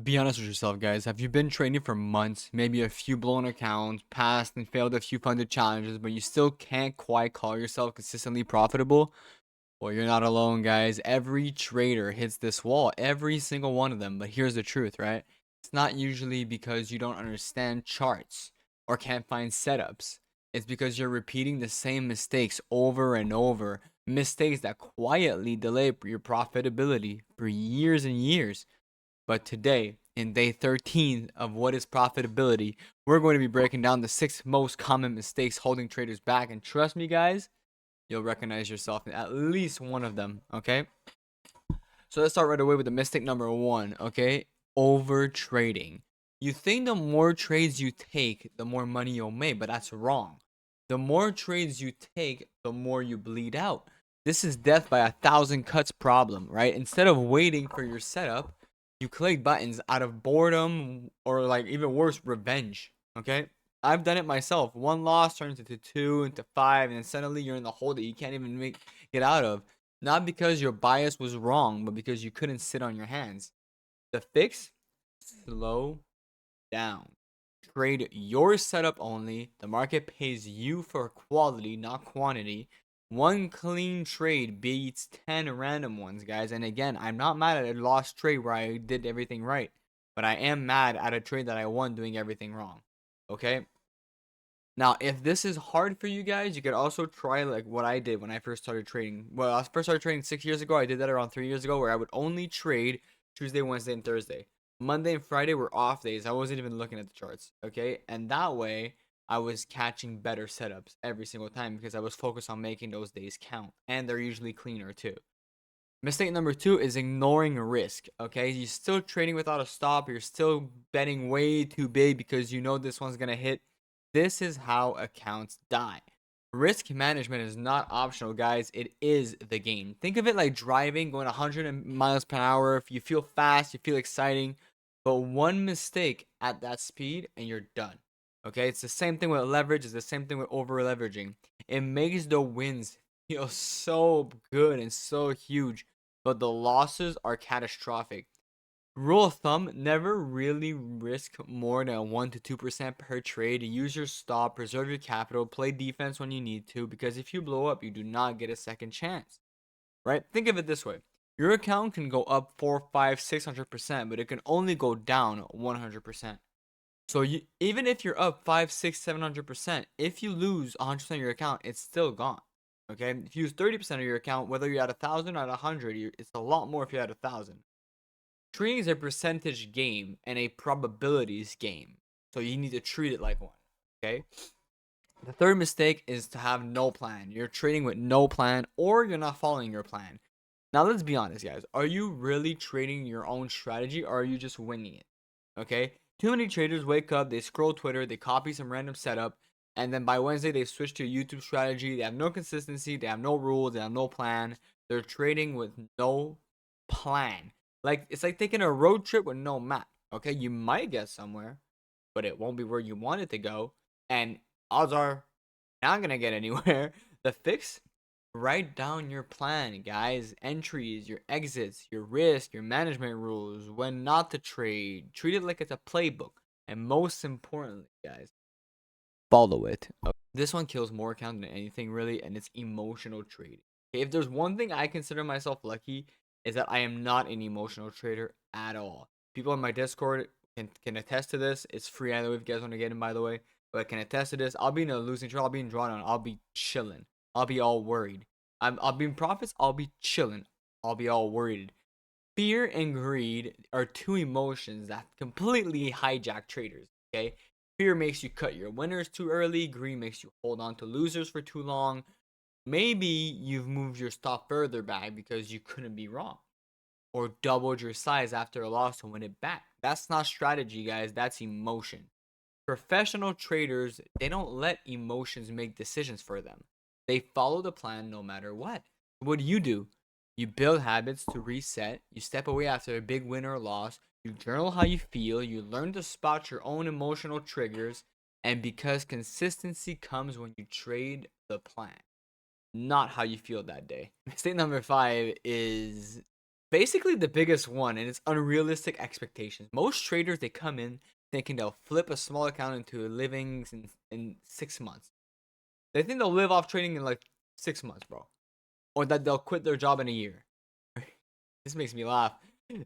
Be honest with yourself, guys. Have you been trading for months, maybe a few blown accounts, passed and failed a few funded challenges, but you still can't quite call yourself consistently profitable? Well, you're not alone, guys. Every trader hits this wall, every single one of them. But here's the truth, right? It's not usually because you don't understand charts or can't find setups. It's because you're repeating the same mistakes over and over, mistakes that quietly delay your profitability for years and years. But today, in day 13 of What is Profitability, we're going to be breaking down the 6 most common mistakes holding traders back. And trust me, guys, you'll recognize yourself in at least one of them, okay? So let's start right away with the mistake number 1, okay? Over trading. You think the more trades you take, the more money you'll make, but that's wrong. The more trades you take, the more you bleed out. This is death by 1,000 cuts problem, right? Instead of waiting for your setup, you click buttons out of boredom or, like, even worse, revenge, okay? I've done it myself. One loss turns into two, into five, and then suddenly you're in the hole that you can't even get out of. Not because your bias was wrong, but because you couldn't sit on your hands. The fix? Slow down. Trade your setup only. The market pays you for quality, not quantity. One clean trade beats 10 random ones, guys. And again, I'm not mad at a lost trade where I did everything right, but I am mad at a trade that I won doing everything wrong. Okay? Now, if this is hard for you guys, you could also try like what I did when I first started trading. Well, I first started trading 6 years ago. I did that around 3 years ago, where I would only trade Tuesday, Wednesday, and Thursday. Monday and Friday were off days. I wasn't even looking at the charts. Okay, and that way I was catching better setups every single time because I was focused on making those days count, and they're usually cleaner too. Mistake number 2 is ignoring risk. Okay, you're still trading without a stop. You're still betting way too big because you know this one's gonna hit. This is how accounts die. Risk management is not optional, guys. It is the game. Think of it like driving, going 100 miles per hour. If you feel fast, you feel exciting, but one mistake at that speed and you're done. Okay, it's the same thing with leverage. It's the same thing with over leveraging. It makes the wins feel so good and so huge, but the losses are catastrophic. Rule of thumb, never really risk more than 1 to 2% per trade. Use your stop, preserve your capital, play defense when you need to, because if you blow up, you do not get a second chance. Right? Think of it this way. Your account can go up 4, 5, 600%, but it can only go down 100%. So even if you're up 5, 6, 700%, if you lose 100% of your account, it's still gone. Okay? If you use 30% of your account, whether you're at 1,000 or at 100, it's a lot more if you're at 1,000. Trading is a percentage game and a probabilities game. So you need to treat it like one. Okay? The third mistake is to have no plan. You're trading with no plan, or you're not following your plan. Now let's be honest, guys. Are you really trading your own strategy, or are you just winging it? Okay? Too many traders wake up, they scroll Twitter, they copy some random setup, and then by Wednesday they switch to a YouTube strategy. They have no consistency, they have no rules, they have no plan. They're trading with no plan. Like, it's like taking a road trip with no map. Okay, you might get somewhere, but it won't be where you want it to go, and odds are you're not gonna get anywhere. The fix: write down your plan, guys. Entries, your exits, your risk, your management rules, when not to trade. Treat it like it's a playbook, and most importantly, guys, follow it. Okay? This one kills more account than anything, really, and it's emotional trading. If there's one thing I consider myself lucky, is that I am not an emotional trader at all. People in my Discord can attest to this. It's free, I know if you guys want to get in, by the way, but can attest to this. I'll be in a losing trade. I'll be in drawdown. I'll be chilling. I'll be all worried. I'll be in profits. I'll be chilling. I'll be all worried. Fear and greed are two emotions that completely hijack traders. Okay, fear makes you cut your winners too early. Greed makes you hold on to losers for too long. Maybe you've moved your stop further back because you couldn't be wrong, or doubled your size after a loss to win it back. That's not strategy, guys. That's emotion. Professional traders, they don't let emotions make decisions for them. They follow the plan no matter what. What do? You build habits to reset. You step away after a big win or loss. You journal how you feel. You learn to spot your own emotional triggers. And because consistency comes when you trade the plan, not how you feel that day. Mistake number 5 is Basically, the biggest one, and it's unrealistic expectations. Most traders, they come in thinking they'll flip a small account into a livings in 6 months. They think they'll live off trading in like 6 months, bro, or that they'll quit their job in a year. This makes me laugh.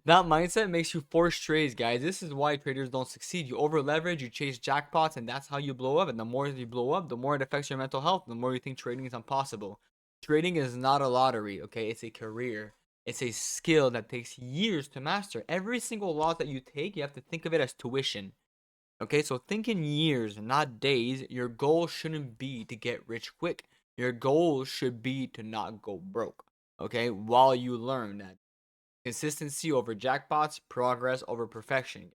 That mindset makes you force trades, guys. This is why traders don't succeed. You over leverage, you chase jackpots, and that's how you blow up. And the more you blow up, the more it affects your mental health. The more you think trading is impossible. Trading is not a lottery, okay? It's a career. It's a skill that takes years to master. Every single loss that you take, you have to think of it as tuition. Okay, so think in years, not days. Your goal shouldn't be to get rich quick. Your goal should be to not go broke. Okay, while you learn that consistency over jackpots, progress over perfection.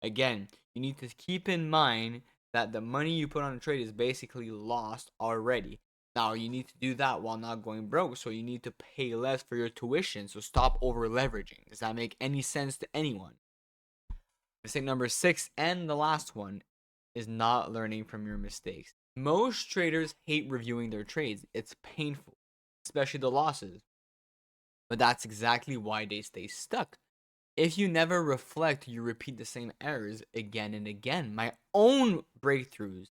Again, you need to keep in mind that the money you put on a trade is basically lost already. Now, you need to do that while not going broke, so you need to pay less for your tuition. So stop over leveraging. Does that make any sense to anyone? Mistake number 6 and the last one is not learning from your mistakes. Most traders hate reviewing their trades. It's painful, especially the losses. But that's exactly why they stay stuck. If you never reflect, you repeat the same errors again and again. My own breakthroughs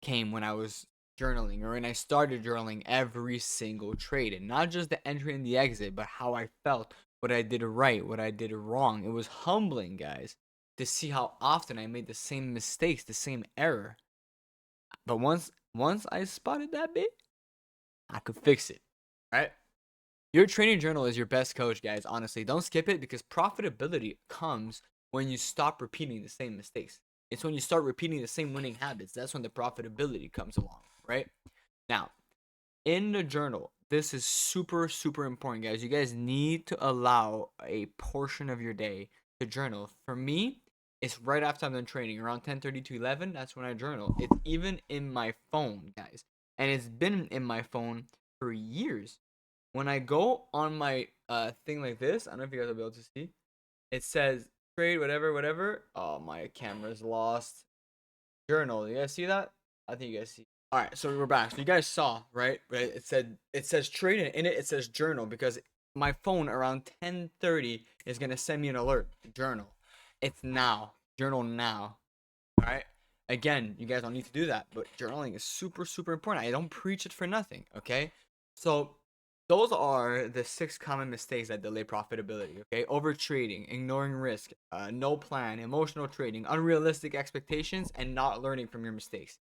came when I was journaling, or when I started journaling every single trade, and not just the entry and the exit, but how I felt, what I did right, what I did wrong. It was humbling, guys, to see how often I made the same mistakes, the same error. But once I spotted that bit, I could fix it. Right? Your training journal is your best coach, guys. Honestly, don't skip it, because profitability comes when you stop repeating the same mistakes. It's when you start repeating the same winning habits. That's when the profitability comes along, right? Now, in the journal, this is super, super important, guys. You guys need to allow a portion of your day to journal. For me, it's right after I'm done training, around 10:30 to 11. That's when I journal. It's even in my phone, guys. And it's been in my phone for years. When I go on my thing like this, I don't know if you guys will be able to see. It says trade, whatever, whatever. Oh, my camera's lost. Journal. You guys see that? I think you guys see. All right, so we're back. So you guys saw, right? Right. It says trade, and in it it says journal, because my phone around 10:30 is gonna send me an alert. Journal. It's now. Journal now. All right. Again, you guys don't need to do that, but journaling is super, super important. I don't preach it for nothing. Okay. So those are the 6 common mistakes that delay profitability. Okay. Over trading, ignoring risk, no plan, emotional trading, unrealistic expectations, and not learning from your mistakes.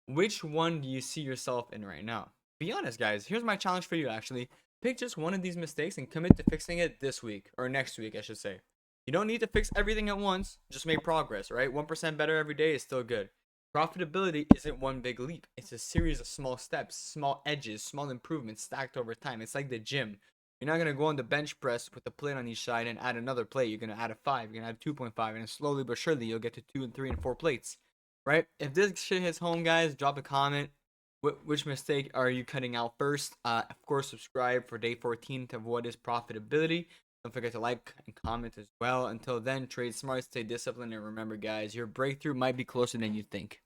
Which one do you see yourself in right now? Be honest, guys. Here's my challenge for you, actually. Pick just one of these mistakes and commit to fixing it this week, or next week, I should say. You don't need to fix everything at once, just make progress, right? 1% better every day is still good. Profitability isn't one big leap, it's a series of small steps, small edges, small improvements stacked over time. It's like the gym. You're not gonna go on the bench press with a plate on each side and add another plate. You're gonna add a 5, you're gonna add 2.5, and slowly but surely you'll get to 2 and 3 and 4 plates, right? If this shit hits home, guys, drop a comment. Which mistake are you cutting out first? Of course, subscribe for day 14 to What is Profitability. Don't forget to like and comment as well. Until then, trade smart, stay disciplined, and remember, guys, your breakthrough might be closer than you think.